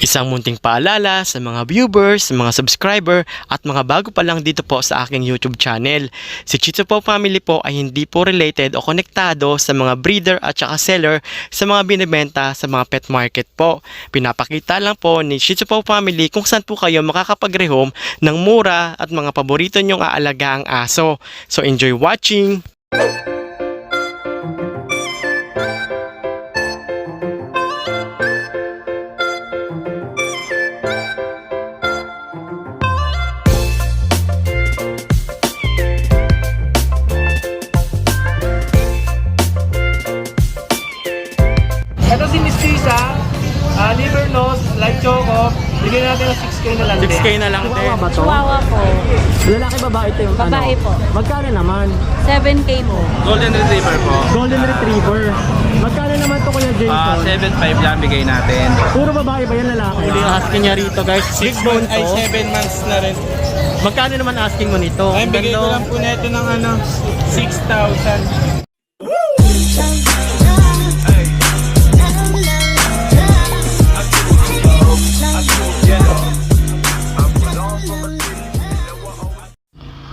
Isang munting paalala sa mga viewers, mga subscriber at mga bago pa lang dito po sa aking YouTube channel. Si Shih Tzu Po Family po ay hindi po related o konektado sa mga breeder at saka seller sa mga binibenta sa mga pet market po. Pinapakita lang po ni Shih Tzu Po Family kung saan po kayo makakapag-rehome ng mura at mga paborito nyong aalagaang aso. So enjoy watching! Ito si Miss Tisa, liver nose, light choco. Bigyan natin ng 6K na lang 6K na lang din. Chihuahua ba to? Chihuahua po. Lalaki babae ito yung Babae ano? po. Magkano naman? 7K po. Golden Retriever po. Golden Retriever. Magkano naman to Kuya Jason? 7.5 lang bigay natin. Puro babae ba yan lalaki? Uli yung asking niya rito guys, 6 months Ay, to. 7 months na rin. Magkano naman asking mo nito? Ay, bigay ko Ganda. lang po neto ng 6,000.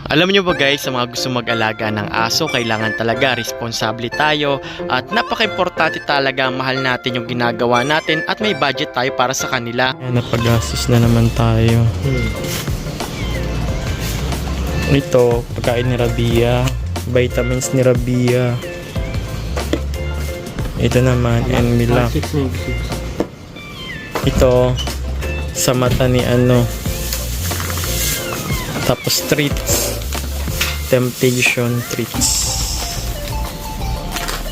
Alam nyo ba guys, sa mga gusto mag-alaga ng aso, kailangan talaga responsable tayo at napaka-importante talaga mahal natin yung ginagawa natin at may budget tayo para sa kanila. Napagastos na naman tayo. Ito, pagkain ni Rabia, vitamins ni Rabia. Ito naman, and milk. Ito, sa mata ni ano. Tapos treats. Temptation treats.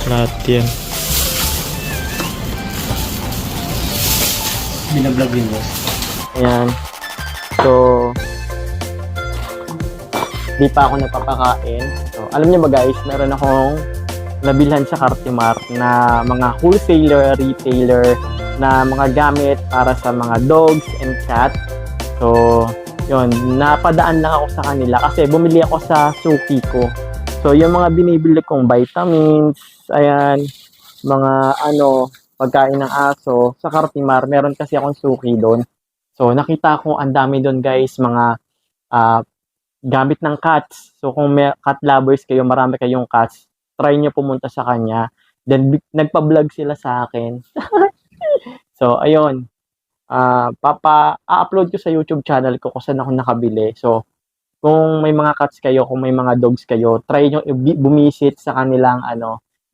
Lahat yan. Binablog yun mo. Ayan. So, di pa ako nagpapakain. So, alam niyo ba guys, meron akong nabilhan sa Cartimart na mga wholesaler, retailer na mga gamit para sa mga dogs and cat. So, yun, napadaan lang ako sa kanila kasi bumili ako sa suki ko. So, yung mga binibili kong vitamins, ayan, mga pagkain ng aso, sa Cartimart, meron kasi akong suki doon. So, nakita ko ang dami doon guys, mga gamit ng cats. So, kung may cat lovers kayo, marami kayong cats, try nyo pumunta sa kanya. Then, nagpa-vlog sila sa akin. So, ayun. Pa-upload ko sa YouTube channel ko kung saan ako nakabili. So, kung may mga cats kayo, kung may mga dogs kayo, try nyo bumisit sa kanilang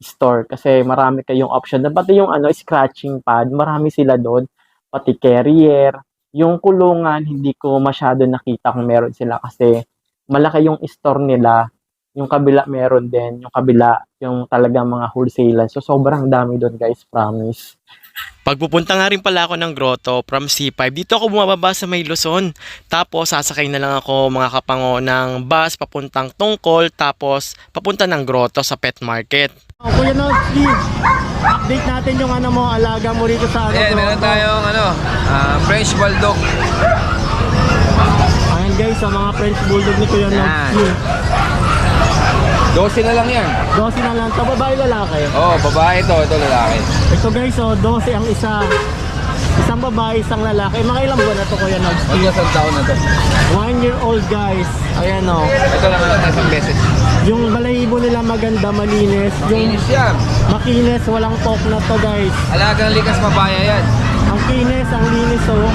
store kasi marami kayong option. Pati yung scratching pad, marami sila doon. Pati carrier. Yung kulungan, hindi ko masyado nakita kung meron sila kasi malaki yung store nila. Yung kabila meron din. Yung kabila, yung talagang mga wholesaler. So, sobrang dami doon guys, promise. Pagpupunta nga rin pala ako ng grotto from C5, dito ako bumababa sa May Luzon. Tapos sasakay na lang ako mga kapango ng bus papuntang Tungkol, tapos papunta ng grotto sa pet market. Kuya Nowski, update natin yung mo, alaga mo rito sa Ayan, meron tayong French Bulldog. Ayan guys, sa mga French Bulldog ni Kuya Nowski. 12 na lang yan. 12 na lang. Ito babae lalaki. Oh, babae ito lalaki. Ito guys, 12 ang isa. Isang babae, isang lalaki. Mga ilang buwan na ito Kuya Nowski? Mag-isang taon na to. 1 year old guys. Ayan o. Ito naman natin isang beses. Yung balahibo nila maganda, malinis. Yung Kinis yan. makinis, walang talk na to guys. Alagang likas mabaya yan. Ang kinis, ang linis oh.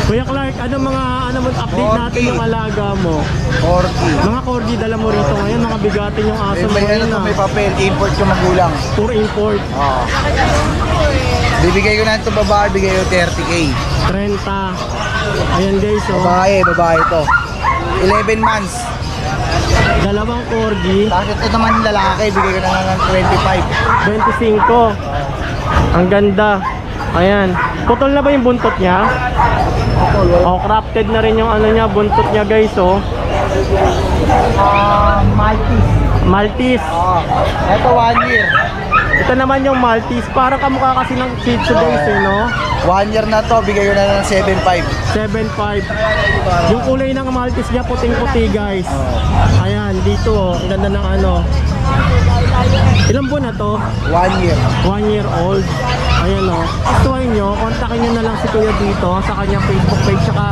Kuya Clark, ano mo update natin yung alaga mo? Corgi. Mga corgi dala mo rito ngayon, mga bigatin yung aso mo May ngayon may papel, import yung magulang. Puro import. Oo. Bibigay ko na ito babae, bigay ko 30K. 30. Ayan guys oh. Babae to. 11 months. Dalawang corgi, Tapos ito naman yung lalaki, bigay ko na lang ng 25. 25. Ang ganda. Ayan. Putol na ba yung buntot niya? Oh, crafted na rin yung niya, buntot niya guys oh. Maltese. Maltese. Ito 1 year. Ito naman yung Maltese. Parang kamukha kasi ng Shih Tzu guys eh, no? 1 year na to, bigay ko na lang ng 7.5. 7.5. Yung kulay ng Maltese niya, puting-puti guys. Ayan, dito oh. Ang ganda ng Ilang buwan na to? 1 year. 1 year old. Ayan o. Gustuhin nyo, kontakin nyo na lang si Kuya dito sa kanyang Facebook page. Saka,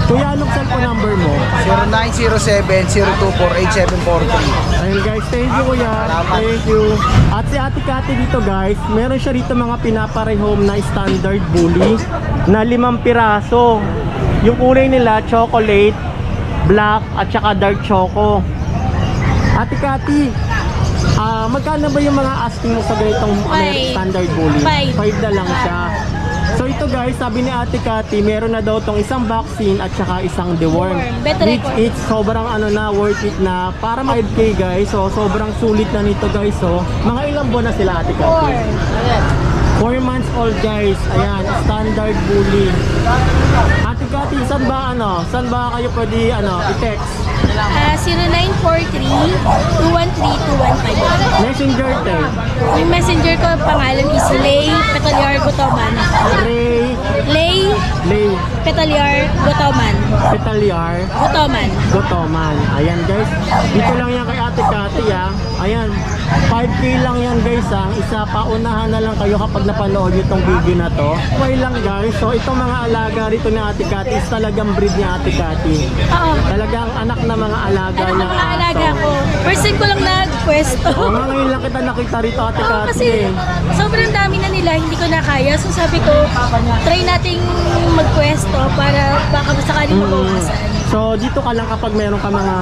Kuya, anong cellphone number mo? 0907-024-8743. Ayun guys, thank you Kuya. Thank you. At si Ate Cathy dito guys, meron siya rito mga pinaparehome na standard bully na 5 piraso. Yung kulay nila, chocolate, black, at saka dark choco. Ate Cathy, magkano ba yung mga asking mo sa ganitong standard bully? 5 na lang siya. So ito guys, sabi ni Ate Cathy, meron na daw tong isang vaccine at saka isang deworm. Which it's sobrang worth it na para 5K guys. So sobrang sulit na nito guys. So mga ilang buwan na sila Ate Cathy? 4 months old guys. Ayan, standard bully. Ate Cathy, saan ba kayo pwede i-text? 0943-213-215. Messenger te. Yung messenger ko, pangalan is Lay Petaliar Gutoman. Lay Petaliar Gutoman. Petaliar Gutoman. Ayan guys, dito lang yan kay Ate Cathy ha. Ayan, 5K lang yan guys ha. Isa, paunahan na lang kayo kapag napanood nyo itong video na to. Okay lang guys, so itong mga alaga rito ni Ate Cathy is talagang breed ni Ate Cathy. Oo. Talagang anak na mga alaga Ano niya. ang mga alaga ko? First time ko lang nag-pwesto. Oo nga, ngayon lang kita nakita rito Ate Oo, Cathy. kasi sobrang dami na nila, hindi ko na kaya. So sabi ko, try nating magpwesto para baka sakaling mabawasan. So dito ka lang kapag meron ka mga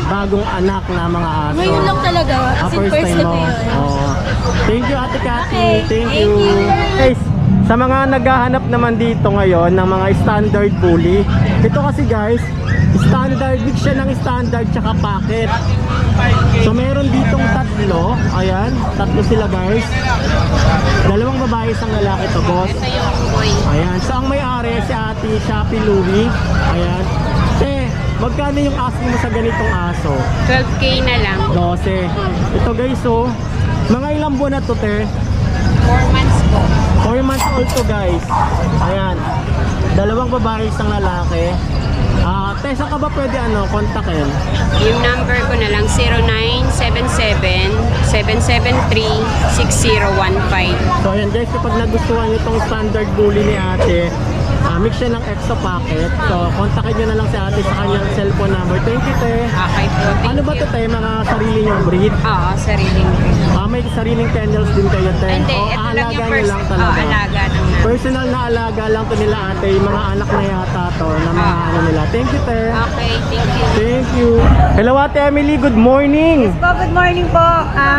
bagong anak na mga aso. Ngayon lang talaga, as in first time mo. na yun. Oo. Thank you Ate Cathy. Okay, Thank thank you. you. Guys, sa mga naghahanap naman dito ngayon ng mga standard bully, ito kasi guys, standard, mix siya ng standard tsaka packet. So meron ditong tatlo. Ayan, tatlo sila guys. 2 babae, isang lalaki to boss. Ayan, so ang may-ari si Ate Shopee Louie. Ayan. Magkano yung asking mo sa ganitong aso? 12K na lang. 12. Ito guys, so mga ilang buwan na to, te? 4 months po. 4 months old to guys. Ayan. 2 babae, isang lalaki. Te, saan ka ba pwede kontakin? Yung number ko na lang 0977-773-6015. So ayan guys, kapag nagustuhan nyo itong standard bully ni ate, mix siya ng extra packet. So kontakin nyo na lang si ate sa kanyang cellphone number. Thank you, te. Okay po, thank Ano ba you. to, te? Mga sarili nyong breed? Oo, sariling breed. May sariling kennels din kayo, te? Hindi, O, ito lang yung aalaga nyo first. lang talaga? Alaga lang na. Personal na alaga lang to nila ate. Yung mga anak na yata to na mga nila. Thank you, te. Okay, thank you. Thank you. Hello Ate Emily, good morning. Po, good morning po.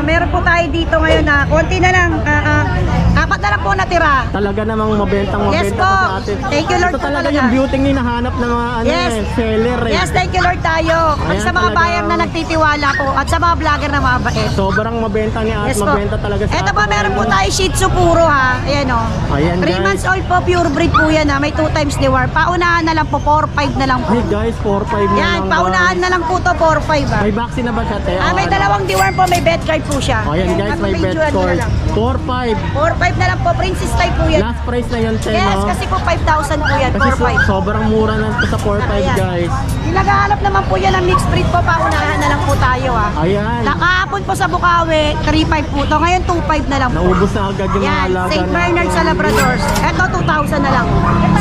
Meron po tayo dito ngayon na konti na lang. 4 na lang po natira. Talaga namang mabentang Yes mabenta po. ko sa ate. Thank you, Lord, Ito po talaga talaga. yung beauty ng hinahanap ng mga Yes. seller eh. Yes, thank you Lord tayo. At Ayan, sa mga talaga. bayan na nagtitiwala po at sa mga vlogger na mabait. Sobrang mabenta ni ate, Yes po. mabenta talaga sa Ito ate po, meron po ngayon. tayo Shih Tzu puro ha. Ayan o. Ayan, 3 guys. months old po, pure breed po yan ha. May 2 times deworm. Paunahan na lang po, 4-5 na lang po. Ay guys, 4-5 na Yan, lang paunahan guys. na lang po to, 4-5 ha. May vaccine na ba siya, te? May O, ano? 2 deworm po, may bed card po siya. Ayan guys, may bet Mapipinduan mo na cord. lang. 4-5. 4-5 na lang po, princess type po yan. Last price na yun, te, Yes, no? kasi po 5,000 po yan, Kasi 4-5. sobrang mura na ito sa 4-5 Ayan. guys. Yung naghahanap naman po yan ng mixed breed po, paunahan na lang po tayo ha. Ayan. Nakahapon po sa Bukawi, 3,500 po to. Ngayon 2,500 na lang po. Naubos na agad yung mga Yan, alaga St. Bernard natin. sa Labradors. Eto 2,000 na lang.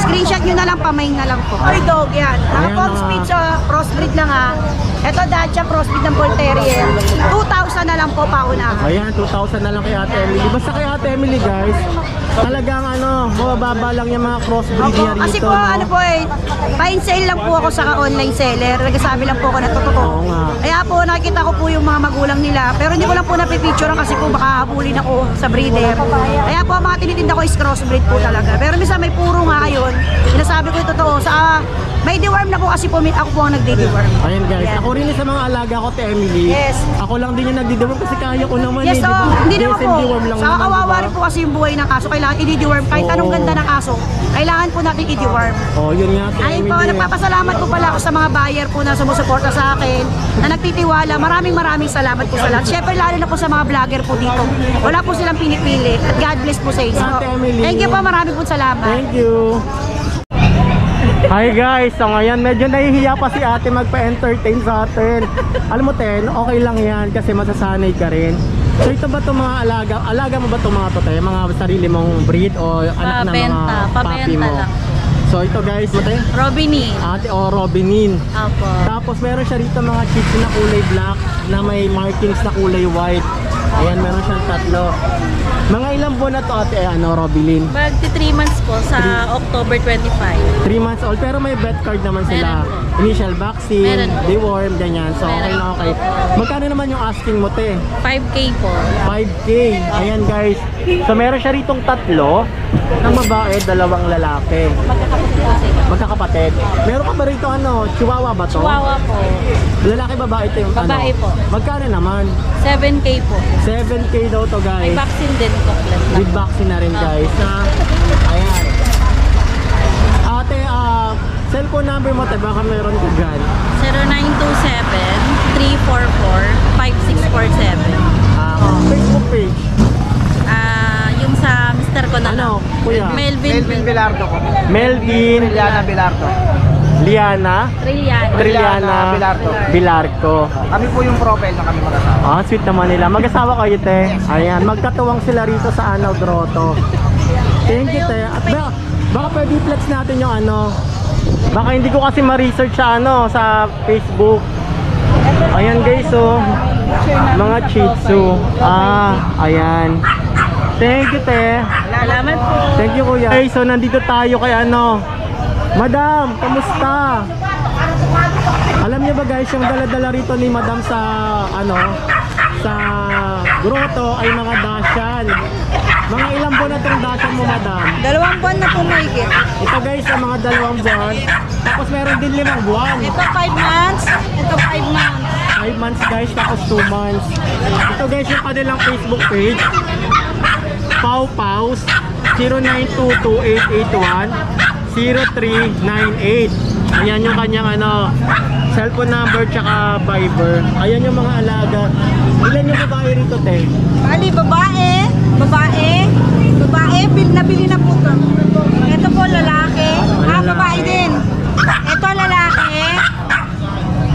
Screenshot nyo na lang, pamain na lang po. Toy dog yan. Naka Ayan, Fox mga- speed sa crossbreed lang ha. Eto Dacia crossbreed ng Bull Terrier. 2,000 na lang po paunahan. Ayan, 2,000 na lang kay Ate Emily. Basta kay Ate Emily guys, talagang mababa lang yung mga crossbreed Opo, niya rito. kasi po no? ano po buy and sale lang po ako sa online seller. Nagsasabi lang po ako na totoo. Oo nga. Kaya po nakikita ko po yung mga magulang nila. Pero hindi ko lang po napipicturean kasi po baka habulin ako sa breeder. Kaya po ang mga tinitinda ko is crossbreed po talaga. Pero minsan may puro nga yun. Sinasabi ko yung totoo. May deworm na po kasi po, ako po ang nagde-deworm. Ayan guys, Ayan. ako rin sa mga alaga ko, Ate Emily. Yes. Ako lang din yung nagdi-deworm kasi kaya ko naman Yes, di ba? hindi naman Yes, po. and deworm lang Sa naman, kawawa di rin ba? po kasi yung buhay ng aso. Kailangan i-deworm. Kahit anong Oo. ganda ng aso, kailangan po natin i-deworm. Oh, yun nga, Ate Ayun Emily. po, nagpapasalamat po pala ako sa mga buyer po na sumusuporta sa akin, na nagtitiwala. Maraming salamat po sa lahat. Siyempre, lalo na po sa mga vlogger po dito. Wala po silang pinipili. At God bless po sa inyo. Ate Emily. Thank you po, maraming po salamat. Thank you. Hi guys, so ngayon medyo nahihiya pa si ate magpa-entertain sa atin. Alam mo Ten, okay lang yan kasi masasanay ka rin. So ito ba itong mga alaga? Alaga mo ba itong mga to, te? Mga sarili mong breed o anak na mga puppy mo? Pabenta lang. So ito guys, mate? Robini. Ate o Robinin. Opo. Tapos meron siya rito mga chips na kulay black na may markings na kulay white. Ayan, meron siyang tatlo. Mga ilang buwan na to ate, Robilin? Magti 3 months po sa October 25. 3 months old, pero may vet card naman sila. Meron Initial vaccine, Meron po. deworm, ganyan. So okay Meron na okay. Magkano naman yung asking mo, te? 5K po. 5K. Ayan guys. So meron siya ritong tatlo ng babae, 2 lalaki. Magkakapit po sila. Magkakapatid. Meron ka ba rito Chihuahua ba to? Chihuahua po. Lalaki babae ito yung Babae po. Magkano naman? 7K po. 7K daw to May guys. vaccine din po. With vaccine na rin guys. Ayan. Ate, cellphone number mo tayo, baka meron ka dyan. 0927-344-5647. Facebook page. Yung sa Mr. ko na Ano, kuya? Melvin Bilardo ko. Melvin, Liliana Bilardo. Liana, Trillian. Trilliana, Bilardo. Bilarco. Kami po yung profile na kami mag-asawa. Sweet naman nila. Mag-asawa kayo, te. Ayan, magkatuwang sila rito sa Anaw Grotto. Thank you, te. At baka pwede i-flex natin yung baka hindi ko kasi ma-research sa Facebook. Ayan guys, mga Shih Tzu. Ayan. Thank you, te. Salamat po. Thank you, kuya. Okay, so nandito tayo kay Madam, kamusta? Alam niyo ba guys, yung dala-dala rito ni Madam sa sa grotto ay mga dasyan. Mga ilang buwan na itong dasyan mo, Madam? 2 buwan na po mahigit. Ito guys, ang mga 2 buwan. Tapos meron din 5 buwan. Ito 5 months. Ito 5 months. 5 months guys, tapos 2 months. Ito guys, yung kanilang Facebook page. Pau Paus 0922-881-0398. Ayan yung kanyang cellphone number tsaka Viber. Ayan yung mga alaga. Ilan yung babae rito, te? Bali, babae. Nabili na po ito. Ito po lalaki. Babae din. Ito lalaki.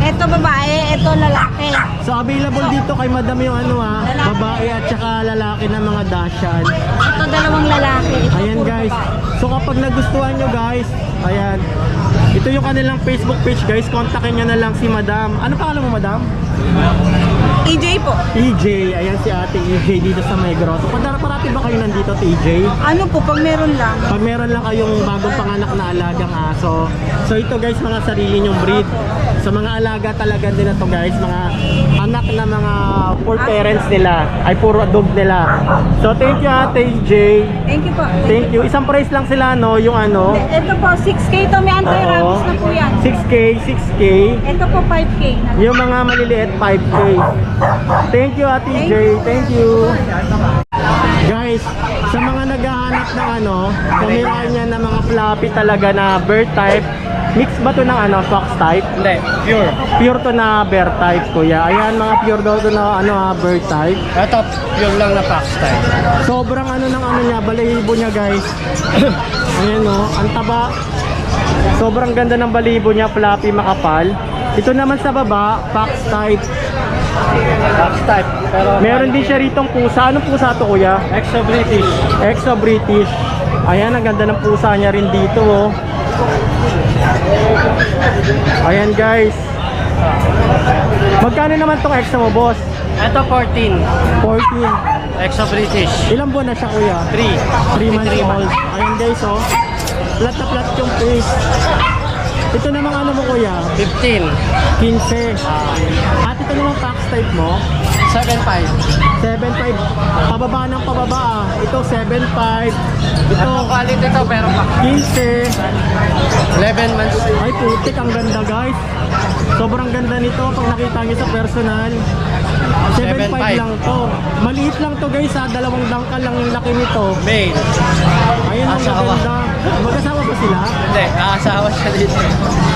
Ito babae. Ito lalaki. So available dito kay Madam yung babae at tsaka lalaki na mga dasyan. Ito 2 lalaki. Ito Ayan puro guys. babae. So kapag nagustuhan nyo guys, ayan. Ito yung kanilang Facebook page guys. Kontakin nyo na lang si Madam. Ano pangalan mo, Madam? EJ po. EJ. Ayan si ate EJ dito sa May Grotto. Parati ba kayo nandito, TJ? Ano po, pag meron lang. Pag meron lang kayong bagong panganak na alagang aso. So ito guys, mga sarili nyong breed. Sa mga alaga talaga din na to guys, mga anak na mga poor parents nila, ay puro dog nila. So thank you ate EJ. Thank you po. Thank you. Isang price lang sila yung Ito po, 6K to. May anti-rabies na po yan. 6K. Ito po, 5K. Yung mga maliliit 5K. Thank you ate EJ. Thank you. Guys, sa mga naghahanap ng pumirahan niya ng mga floppy talaga na bird type, mix ba to ng fox type? Hindi, pure. Pure to na bear type, kuya. Ayan, mga pure daw to na bird type. Ito, pure lang na fox type. Sobrang niya, balahibo niya, guys. Ayan ang taba. Sobrang ganda ng balahibo niya, floppy, makapal. Ito naman sa baba, fox type. Fox type. Pero Meron din siya ritong pusa. Anong pusa to, kuya? Exo-British. Exo-British. Ayan, ang ganda ng pusa niya rin dito, Ayan, guys. Magkano naman tong exo mo, boss? Ito 14. 14. Exo-British. Ilang buwan na siya, kuya? 3. 3 months old. Ayan, guys, Flat na flat yung face. Ito namang mo, kuya? 15. 15. At ito namang fox type mo? 7.5. 7.5. Pababa ng pababa, Ito 7.5. Ito Quality to pero 15. 11 months. Ay putik, ang ganda guys. Sobrang ganda nito pag nakita nyo sa personal. 7.5 7.5 lang to. Maliit lang to guys, 2 dangkal lang yung laki nito. Male. Ayun ang Asawa. ganda. Mag-asawa pa sila? Hindi, nakasawa siya dito.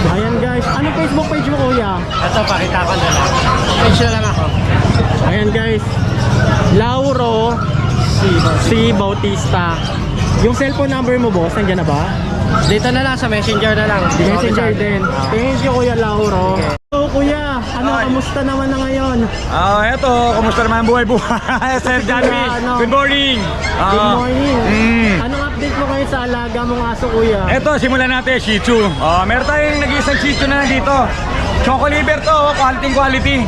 Ayan guys. Anong Facebook page mo, kuya? Ito, pakita ko na lang. Page na lang ako. Ayan guys. Lauro C. Bautista. Yung cellphone number mo, boss, nandiyan na ba? Dito na lang, sa messenger na lang. Messenger din. Thank you, Kuya Lauro. So, Kuya, Ano, kamusta naman na ngayon? Eto, kumusta naman ang buhay-buhay? Sir Johnny, Ano? good morning! Good morning. Mm. Anong update mo kayo sa alaga mong aso, kuya? Eto, simulan natin, Shih Tzu. Meron tayong nag-iisang Shih Tzu na dito. Choco Liver to, quality.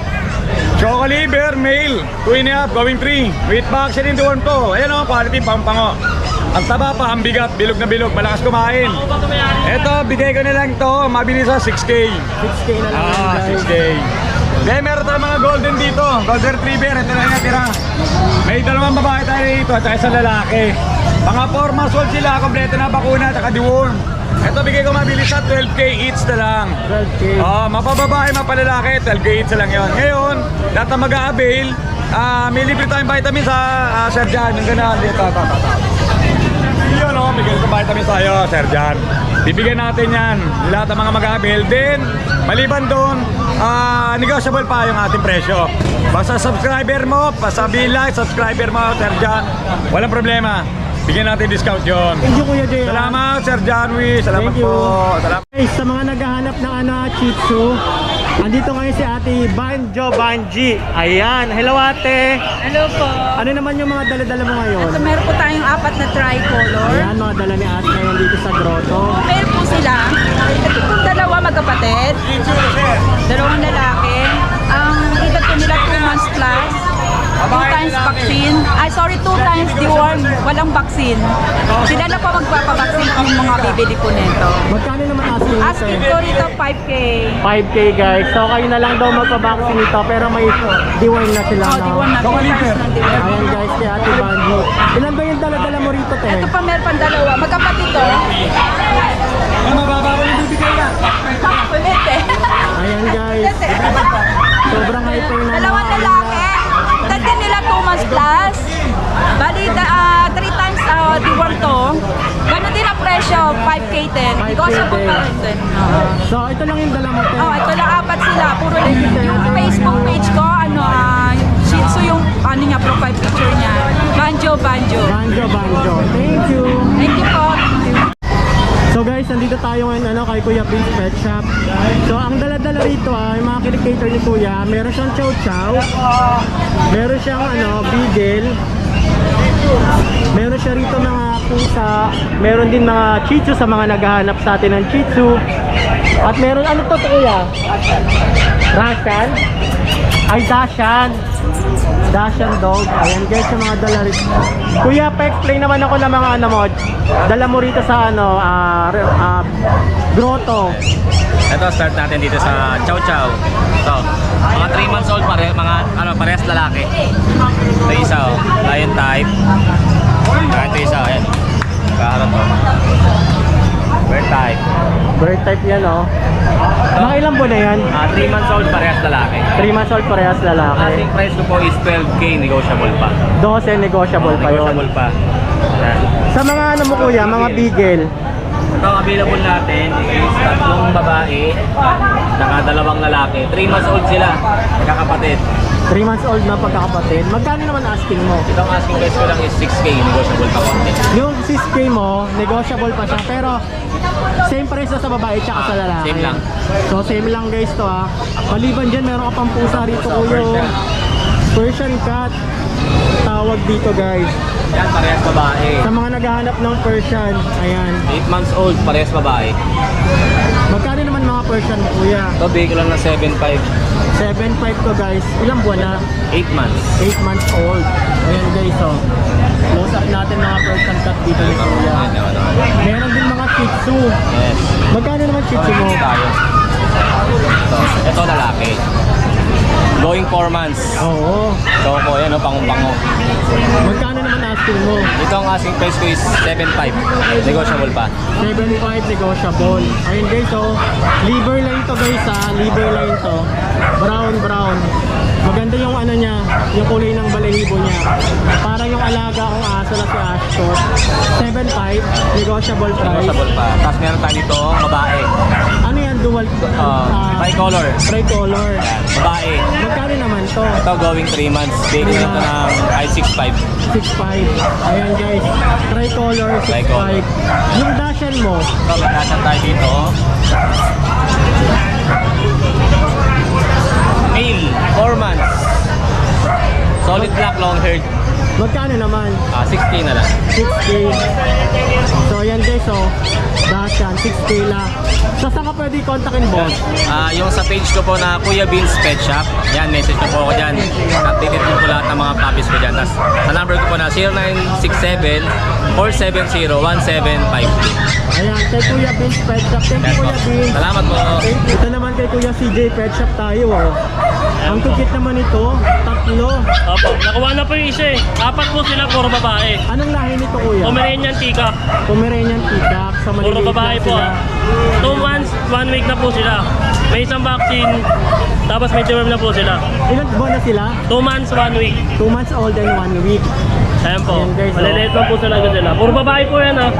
Choco Liver, male, 2.5, going 3. With vaccine in the worm to. Ayan o, quality, pampango. Ang taba pa, ang bigat, bilog na bilog, malakas kumain. Eto, bigay ko na lang to, mabilis sa 6K. 6K na lang yan, guys. 6K. Then meron tayong mga golden dito, golden retriever, ito na yung tira. May dalawang babae tayo dito at isang lalaki. Mga 4 months old sila, kompleto na bakuna at deworm. Ito bigay ko mabilis sa 12K each na lang. 12K. Mapababae, mapalalaki, 12K each na lang yun. Ngayon, lahat na mag-a-avail, may libre tayong vitamin sa Sir Jan. Yung gano'n, dito. Yun o, bigay ko vitamin sa'yo, Sir Jan. Bibigyan natin yan, lahat ng mga mag-a-avail. Then, maliban doon, negotiable pa yung ating presyo. Basta subscriber mo, pasabihin lang, subscriber mo, Sir Jan. Walang problema. Bigyan natin discount yun. Thank you, Kuya Jay. Salamat, Sir Janwi. Salamat Thank you. po. Salamat. Guys, sa mga naghahanap ng Shih Tzu, andito ngayon si Ate Banji. Ayan, hello ate. Hello po. Ano naman yung mga dala-dala mo ngayon? So, meron po tayong 4 na tricolor. Ayan, mga dala ni ate ngayon dito sa grotto. Meron po sila. Ito po dalawa magkapatid. Dalawang lalaki. Ang edad po nila 2 months plus. 2 times vaccine. 2 times deworm. Walang vaccine. Sila na po magpapabaksin yung mga bibili po nito. Magkano naman asking Asking ko rito 5K. 5K guys. So kayo na lang daw magpa-vaccine nito pero may deworm na sila. Oh, deworm na. 2 times ng deworm. Ayan guys, kay Ate Banji. Ilan ba yung dala-dala mo rito, te? Ito pa meron pang dalawa. Magkapatid to. Mababa ko yung bibigay na. Kulit eh. Ayan guys. Sobrang hyper na. Dalawang lalaki. Edad din nila 2 months plus. Bali, 3 times deworm to. Gano'n din ang presyo, 5K din. 5K Negotiable pa din. rin din. So ito lang yung dala mo, te. Ito lang 4 sila. Puro yung Facebook page ko, Shih Tzu yung profile picture niya. Banjo. Banjo. Thank you. Thank you po. So guys, nandito tayo ngayon kay Kuya Prince Pet Shop. So ang dala-dala rito yung mga kinikater ni Kuya, meron siyang chow chow, meron siyang beagle, meron siya rito mga pusa, meron din mga Shih Tzu sa mga naghahanap sa atin ng Shih Tzu. At meron, ano to Kuya? Russian? Ay, Dashan dog. Ayan guys, yung mga dala rito. Kuya, pa-explain naman ako ng mga dala mo rito sa grotto. Ito, start natin dito sa Chow Chow. Ito, mga 3 months old parehas lalaki. Ito isa, lion type. Ito isa, ayan. Kaharap to. Bird type. Bird type yan, Mga ilang buwan na yan? 3 months old parehas lalaki. 3 months old parehas lalaki. Ating price ko po is 12K, negotiable pa. 12 negotiable pa yun. Negotiable pa. Ayan. Sa mga mo Kuya, mga beagle. Ito ang available natin is 3 babae, saka 2 lalaki. 3 months old sila, magkakapatid. 3 months old na pagkakapatid. Magkano naman asking mo? Ito ang asking price ko lang is 6K, negotiable pa konti. Yung 6K mo, negotiable pa siya. Pero same price na sa babae tsaka sa lalaki. Same lang. So same lang guys to Maliban dyan, meron ka pang pusa rito Kuya. Persian cat. Tawag dito guys. Yan, parehas babae. Sa mga naghahanap ng Persian, ayan. 8 months old, parehas babae. Magkano naman mga Persian mo Kuya? Ito, bigay ko lang ng 7.5. 7.5 to guys. Ilang buwan na? 8 months. 8 months old. Ayan guys, close up natin mga Persian cat dito ni Kuya. Meron din mga Shih Tzu. Yes. Magkano naman Shih Tzu mo? Tayo. Ito lalaki. Going 4 months. Oo. So po, yan pango-pango. Magkano naman asking mo? Ito ang asking price ko is 7.5. Negotiable pa. 7.5 negotiable. Ayun guys, liver line to guys liver line to. Brown. Maganda yung niya, yung kulay ng balahibo niya. Parang yung alaga kong aso na si Ashton. 7.5 negotiable price. Negotiable pa. Tapos meron tayo dito, babae. Ano yan, dual? Tricolor. Tricolor. Yan, babae. Magkano naman to? Ito going 3 months. Bigay ko ito ng 6.5. 6.5. Ayan guys, tricolor 6.5. Tricolor. Yung Dashan mo, Ito, may nasan tayo dito. Male, 4 months. Solid black, long haired. Magkano naman? 6K na lang. 6K. So ayan guys, so lahat yan, 6K lang. So saan ka pwede kontakin, boss? Yung sa page ko po na Kuya Beans Pet Shop, yan, message ko po ako dyan. Updated din po lahat ng mga puppies ko dyan. Tapos sa number ko po na 0967-470-1752. Ayan, kay Kuya Beans Pet Shop. Thank you, Kuya Beans. Salamat po. Ito naman kay Kuya CJ Pet Shop tayo, oh. Ang cute naman ito, 3. Opo, nakuha na po yung isa eh. 4 po sila, puro babae. Anong lahi nito, Kuya? Pomeranian Tika, Pomeranian Peacock. Sa puro maliliit babae lang po. sila. 2 months, 1 week na po sila. May isang vaccine, tapos may deworm na po sila. Ilang buwan na sila? 2 months, 1 week. 2 months old and 1 week. Ayan po, Ayan, guys, maliliit lang po talaga sila. Puro babae po yan ah.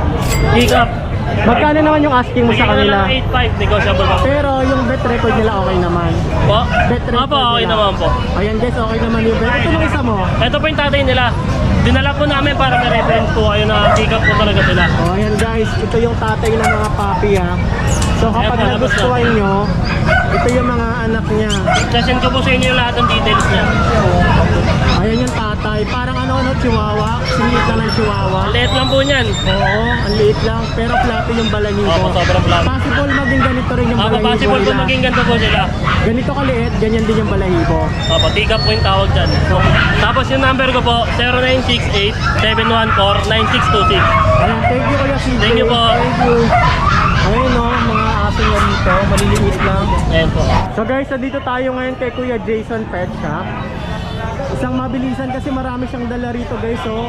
Pick up. Magkano naman yung asking mo sa kanila? 8.5, negotiable pa. Pero yung bet record nila okay naman. Po? Bet record Opo, okay nila. naman po. Ayan guys, okay naman yung bet. Ito yung isa mo. Ito po yung tatay nila. Dinala po namin para may reference po kayo na pick up po talaga sila. Oh, ayan guys, ito yung tatay ng mga puppy ha. So kapag Ayan po, nagustuhan nyo, ito yung mga anak niya. Session ko po sa inyo yung lahat ng details niya. Ayan yung tatay. Parang ano, chihuahua. Singit lang ng chihuahua. Liit lang po niyan. Oo, ang liit lang. Pero fluffy yung balahibo. Opo, sobrang fluffy. Possible maging ganito rin yung Opo, balahibo possible po nila. maging ganito po sila. Ganito kaliit, ganyan din yung balahibo. Opo, take up po yung tawag dyan. Tapos yung number ko po, 0968-714-9626. Ayan, thank you Kuya CJ. Thank you po. Thank you. Ayun no, mga aso niya dito, maliliit lang. Ayan po. So guys, dito tayo ngayon kay Kuya Jason Pet Shop. Isang mabilisan kasi marami siyang dala rito guys, so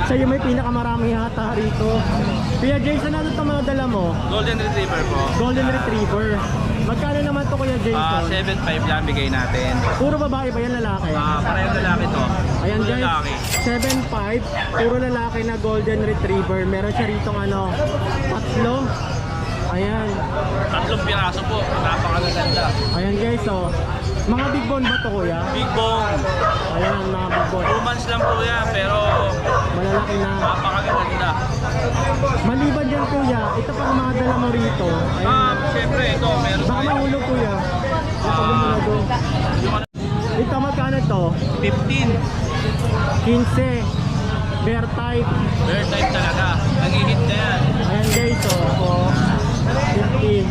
siya yung may pinakamarami hata rito. Kuya Jason, ano itong mga dala mo? Golden Retriever po. Golden Retriever. Magkano naman to Kuya Jason? 7.5 lang bigay natin. Puro babae ba yan, lalaki? Parehong lalaki to. Ayan Puro guys, lalaki. 7.5, puro lalaki na Golden Retriever. Meron siya rito ano, 3. Ayan. 3 piraso po. Napakaganda. Ayan guys, so mga big bone ba to Kuya? Big bone. Ayan, mga big bone. 2 months lang po yan, pero Malalaki na. napakaganda. Maliban dyan Kuya, ito pang mga dala mo rito. Ayan. Siyempre ito, meron Baka tayo. mahulog Kuya. Ito muna doon. Ito magkano to? 15. 15. Bear type. Bear type talaga. Nag-hit na yan. Ayan guys, so 15.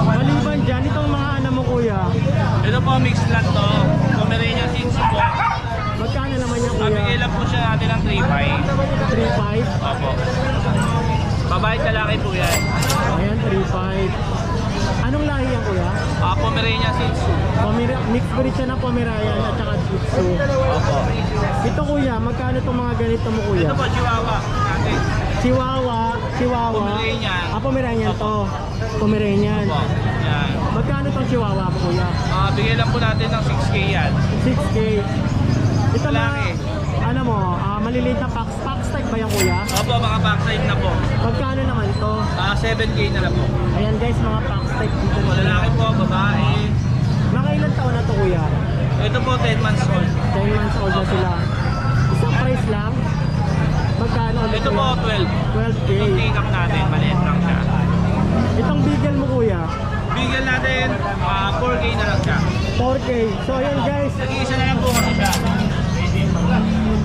Maliban dyan, itong mga ano mo Kuya. Ito po, mix lang to. Pomeranian Shih Tzu po. Magkano naman yung Kuya? Mabigay lang po siya natin ng 3.5. 3.5. Opo. Babae lalaki po yan. Ayan, 3.5. Anong lahi yan Kuya? Pomeranian Shih Tzu. Mixed breed siya ng Pomeranian at saka Shih Tzu. Opo. Ito Kuya, magkano itong mga ganito mo Kuya? Ito po, Chihuahua. Natin. Chihuahua. Pomeranian. Pomeranian to. Pomeranian. Opo. Yan. Magkano itong Chihuahua mo Kuya? Bigay lang po natin ng 6K yan. 6K. Ito na, Laki. ano mo, maliliit na packs. Packs type ba yan Kuya? Opo, mga backside na po. Magkano naman to? 7K na lang po. Ayan guys, mga packs type dito. Lalaki po, babae. Mga ilang taon na to Kuya? Ito po, 10 months old. 10 months old na sila. Isang price lang? Magkano ulit Ito po, Kuya? 12. 12K. Itong take up natin, maliit lang siya. Itong beagle mo Kuya? Bigyan natin, 4K na lang siya. 4K. So ayan guys, Nag-iisa na lang po kasi siya.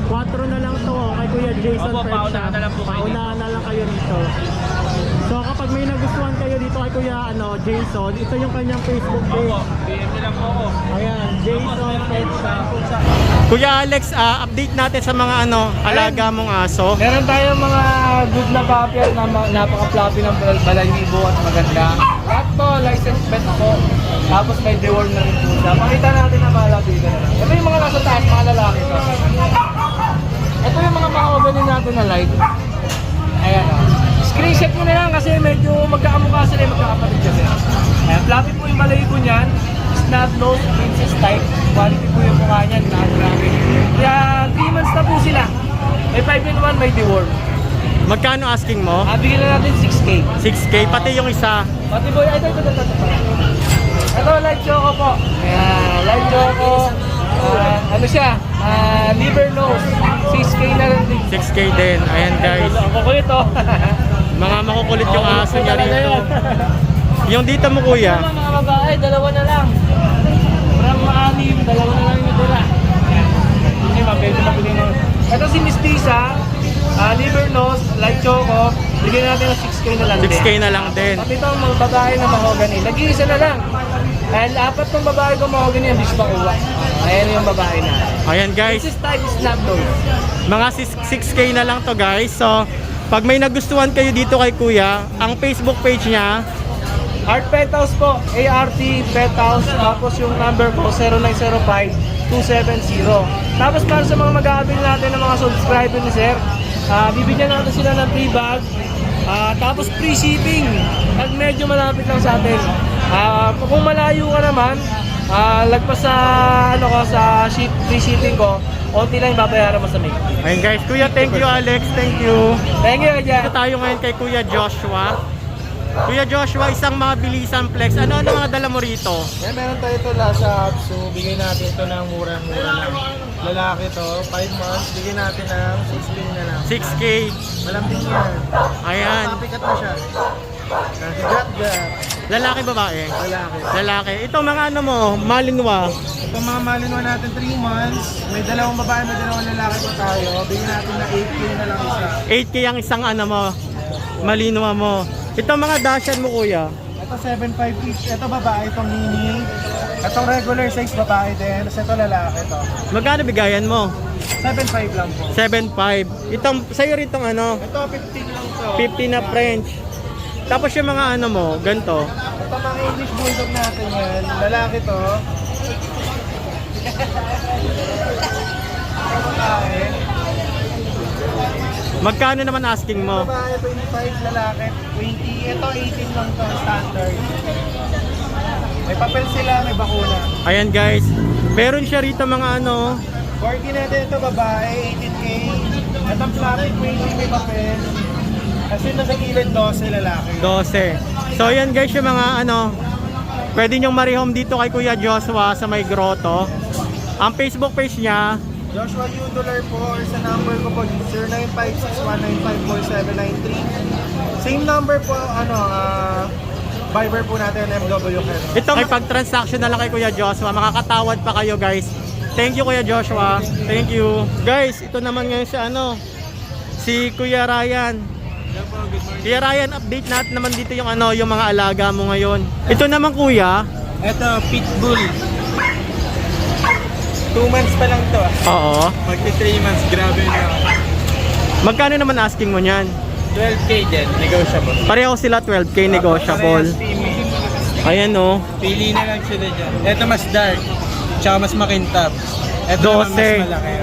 4 na lang to kay Kuya Jason Opo, Pet paunahan Shop. na lang po kayo Paunahan na lang kayo dito. So kapag may nagustuhan kayo dito kay Kuya Jason, ito yung kanyang Facebook Opo, page. PM nyo lang po ako. Ayan, Jason Pet Shop. Kuya Alex, update natin sa mga alaga mong aso. Meron tayong mga good na puppy at napaka-fluffy ng balahibo at maganda. At to, licensed pet po. Tapos may deworm na rin po siya. Makita natin na malabigan na lang. Ito yung mga nasa taas, mga lalaki to. Ito yung mga mahogany natin na light. Ayan o. Screenshot nyo na lang kasi medyo magkakamukha sila, magkakapatid kasi. Ayan, fluffy po yung balahibo niyan. Snub nose, princess type. Quality po yung mukha niyan, grabe. Kaya 3 months na po sila. May 5 in 1, may deworm. Magkano asking mo? Bigyan na natin 6K. 6K, pati yung isa. Pati boy, ito. Ito, light choco po. Ayan, light choco. Ano siya? Liver nose. 6K na rin din. 6K din. Ayan guys. Ang kukulit oh. Mga makukulit yung aso niya rito. Yung dito mo Kuya? Mga babae, 2 na lang. Parang maanim, dalawa na lang yung natira. Yan. Hindi, mabebe na pili mo. Ito si Miss Tisa, liver nose, light choco. Bigyan natin ng 6K na lang 6K na lang din. At ito ang mga babae na mahogany. Nag-iisa na lang. Dahil 4 ng babae ko mahogany, ang bis makuha. Ayan yung babae na. Ayan guys, This is type snap nose. mga 6K na lang to guys. So, pag may nagustuhan kayo dito kay Kuya, ang Facebook page niya, Art Pet House po, ART Pet House, tapos yung number po 0905-270. Tapos para sa mga mag-aabil natin ng mga subscriber ni Sir, bibigyan natin sila ng free bag, tapos free shipping, at medyo malapit lang sa atin. Kung malayo ka naman, lagpas sa, free shipping ko, onti lang yung babayaran mo sa make. ayun guys, Kuya, thank you Alex, thank you. Thank you, Aja. Ito tayo ngayon kay Kuya Joshua. Kuya Joshua, isang mabilisang flex. Ano mga dala mo rito? Meron tayo ito Lasa Apps, so bigyan natin ito ng murang-mura lang. Lalaki to, 5 months, bigyan natin ng 6K na lang. 6K. Malambing yan. Ayan. Papikat na siya. Gat-gat. Lalaki, babae? Lalaki. Lalaki. Ito mga ano mo, Malinois. Ito mga Malinois natin 3 months. May dalawang babae, may dalawang lalaki pa tayo. Bigyan natin na 8K na lang isa. 8K ang isang ano mo, Malinois mo. Ito mga dashan mo kuya. Ito 7.5 each. Ito babae, itong mini. Itong regular size babae din. Tapos ito lalaki to. Magkano bigayan mo? 7.5 lang po. 7.5. Itong, sa'yo rin itong ano, Ito 15 lang to. 50 na French. Tapos yung mga ano mo, ganito. Ito mga English Bulldog natin yan. Lalaki to. Babae. Magkano naman asking mo? Babae 25, lalaki 20. Ito 18 lang to, standard. May papel sila, may bakuna. Ayan guys, meron siya rito mga ano, 40 natin ito babae, 18K. Ito fluffy 20, may papel. Kasi nasa gilid 12 lalaki. 12. So ayan guys yung mga ano, pwede nyong marihome dito kay Kuya Joshua sa may grotto. Ang Facebook page niya, Joshua Udolar po, or sa number ko po 0956-195-4793. Same number po, Viber po natin, MW Kero. ito may pag-transaction na lang kay Kuya Joshua, makakatawad pa kayo guys. Thank you Kuya Joshua, thank you. Guys, ito naman ngayon si ano, si Kuya Ryan. Kuya Ryan, update natin naman dito yung ano, yung mga alaga mo ngayon. Ito naman Kuya. Ito, Pitbull. 2 months pa lang to. Oo. Magti 3 months, grabe na. Magkano naman asking mo niyan? 12K din, negotiable. Pareho sila 12K negotiable. Ayan oh. Pili na lang sila dyan. Ito mas dark, tsaka mas makintab. Ito naman 12. mas malaki.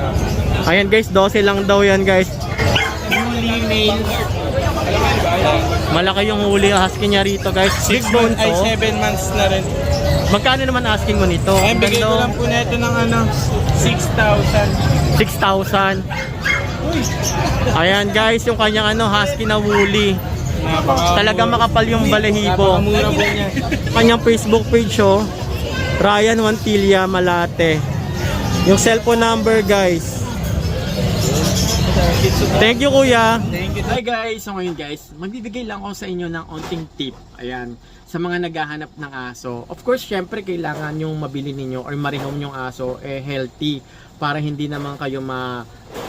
Ayan guys, 12 lang daw yan guys. Newly male. Malaki yung huli husky niya rito guys. 6 months Ay, oh. 7 months na rin. Magkano naman asking mo nito? Ay, bigay ko Ganda, lang po na ito ng 6,000. 6,000. Ayan guys, yung kanyang ano, husky na woolly. Talaga makapal yung balahibo. Napakamura po niya. Kanyang Facebook page oh, Ryan Wantilla Malate. Yung cellphone number guys. Thank you kuya. Hi guys! So ngayon guys, magbibigay lang ako sa inyo ng onting tip. Ayan, sa mga naghahanap ng aso. Of course, syempre kailangan yung mabili ninyo or marihom yung aso healthy para hindi naman kayo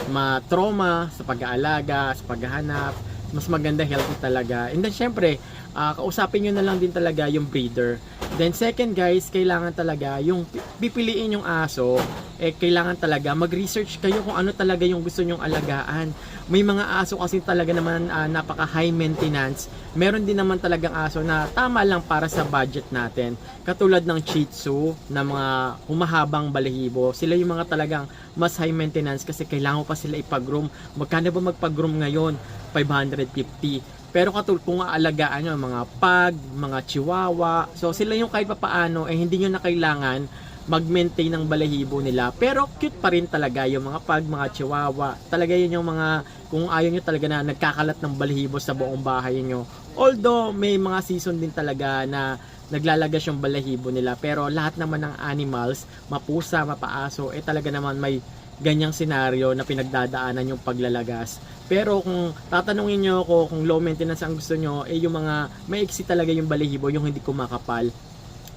ma-trauma sa pag-aalaga, sa paghahanap. Mas maganda healthy talaga. And then syempre, kausapin nyo na lang din talaga yung breeder. Then second guys, kailangan talaga yung pipiliin yung aso, kailangan talaga mag-research kayo kung ano talaga yung gusto nyong alagaan. May mga aso kasi talaga naman napaka high maintenance. Meron din naman talagang aso na tama lang para sa budget natin. Katulad ng Shih Tzu na mga humahabang balahibo. Sila yung mga talagang mas high maintenance kasi kailangan pa sila ipag-groom. Magkano ba magpag-groom ngayon? 550. Pero kung aalagaan nyo, mga pug, mga chihuahua, so sila yung kahit papaano, hindi nyo na kailangan mag-maintain ng balahibo nila. Pero cute pa rin talaga yung mga pug, mga chihuahua. Talaga yun yung mga, kung ayaw nyo talaga na nagkakalat ng balahibo sa buong bahay nyo. Although, may mga season din talaga na naglalagas yung balahibo nila. Pero lahat naman ng animals, mapusa, mapaaso, talaga naman may ganyang senaryo na pinagdadaanan yung paglalagas. Pero kung tatanungin nyo ako kung low maintenance ang gusto nyo, yung mga maiksi talaga yung balahibo, yung hindi kumakapal.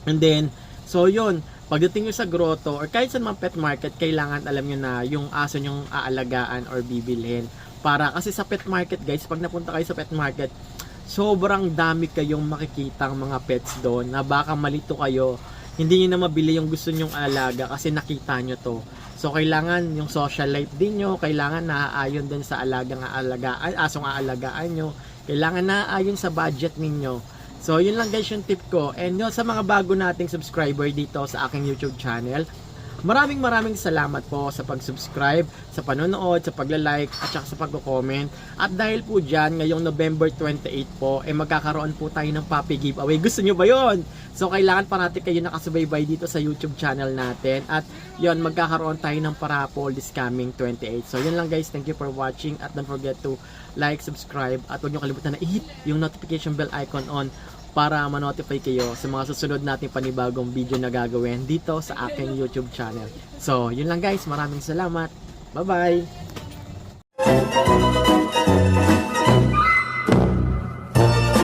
And then, so yun, pagdating nyo sa grotto or kahit sa mga pet market, kailangan alam nyo na yung aso nyong aalagaan or bibilhin. Para kasi sa pet market guys, pag napunta kayo sa pet market, sobrang dami kayong makikitang mga pets doon na baka malito kayo, hindi nyo na mabili yung gusto nyong alaga kasi nakita nyo to. So kailangan yung social life din nyo, kailangan naaayon din sa asong aalagaan nyo, kailangan naaayon sa budget ninyo. So yun lang guys yung tip ko. And yun, sa mga bago nating subscriber dito sa aking YouTube channel, maraming salamat po sa pag-subscribe, sa panonood, sa pagla-like, at saka sa pag-comment. At dahil po dyan, ngayong November 28 po, magkakaroon po tayo ng puppy giveaway. Gusto nyo ba yun? So kailangan parati kayo nakasubaybay dito sa YouTube channel natin. At yun, magkakaroon tayo ng parapol this coming 28. So yun lang guys, thank you for watching. At don't forget to like, subscribe, at huwag nyo kalimutan na i-hit yung notification bell icon on para ma-notify kayo sa mga susunod nating panibagong video na gagawin dito sa aking YouTube channel. So, yun lang guys. Maraming salamat. Bye-bye!